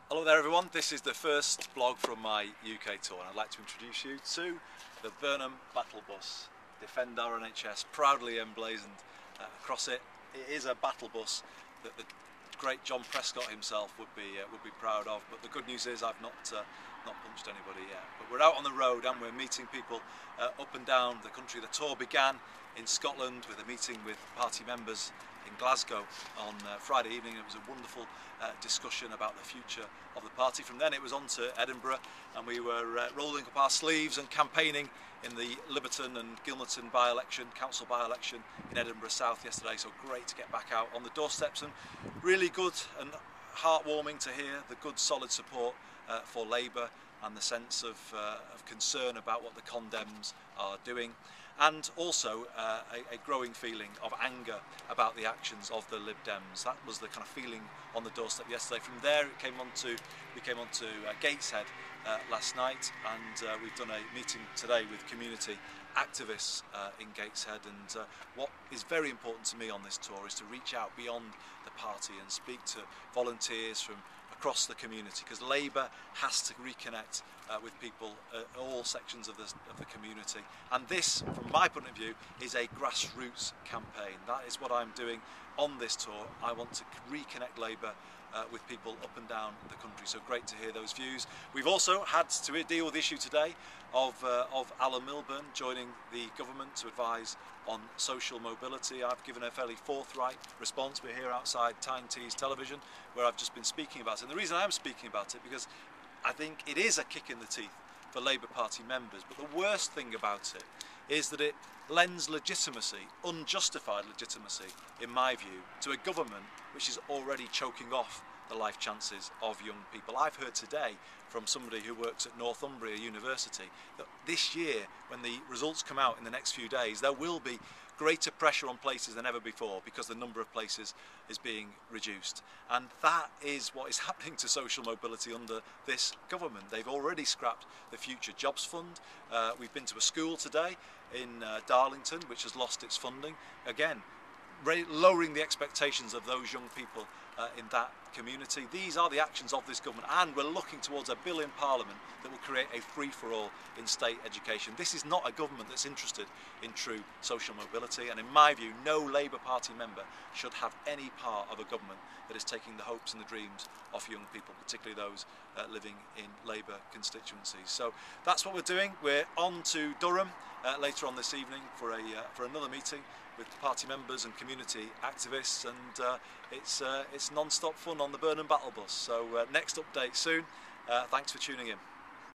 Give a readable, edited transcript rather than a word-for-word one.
Hello there everyone, this is the first blog from my UK tour and I'd like to introduce you to the Burnham battle bus. Defend our NHS, proudly emblazoned across it. It is a battle bus that the great John Prescott himself would be proud of, but the good news is I've not punched anybody yet. But we're out on the road and we're meeting people up and down the country. The tour began in Scotland with a meeting with party members in Glasgow on Friday evening. It was a wonderful discussion about the future of the party. From then it was on to Edinburgh and we were rolling up our sleeves and campaigning in the Liberton and Gilmerton by-election, council by-election in Edinburgh South yesterday, so great to get back out on the doorsteps and really good and heartwarming to hear the good solid support for Labour and the sense of concern about what the Condems are doing, and also a growing feeling of anger about the actions of the Lib Dems. That was the kind of feeling on the doorstep yesterday. From there we came on to Gateshead last night, and we've done a meeting today with community activists in Gateshead, and what is very important to me on this tour is to reach out beyond the party and speak to volunteers from across the community, because Labour has to reconnect with people at all sections of the community, and this, from my point of view, is a grassroots campaign. That is what I'm doing on this tour. I want to reconnect Labour with people up and down the country, so great to hear those views. We've also had to deal with the issue today of Alan Milburn joining the government to advise on social mobility. I've given a fairly forthright response. We're here outside Tyne Tees Television, where I've just been speaking about it. And the reason I'm speaking about it, because I think it is a kick in the teeth for Labour Party members, but the worst thing about it is that it lends legitimacy, unjustified legitimacy, in my view, to a government which is already choking off the life chances of young people. I've heard today from somebody who works at Northumbria University that this year, when the results come out in the next few days, there will be greater pressure on places than ever before because the number of places is being reduced. And that is what is happening to social mobility under this government. They've already scrapped the Future Jobs Fund. We've been to a school today in Darlington which has lost its funding. Again, lowering the expectations of those young people in that community. These are the actions of this government, and we're looking towards a bill in Parliament that will create a free-for-all in state education. This is not a government that's interested in true social mobility, and in my view, no Labour Party member should have any part of a government that is taking the hopes and the dreams of young people, particularly those living in Labour constituencies. So that's what we're doing. We're on to Durham later on this evening for another meeting with party members and community activists, and it's non-stop fun on the Burnham battle bus. So next update soon. Thanks for tuning in.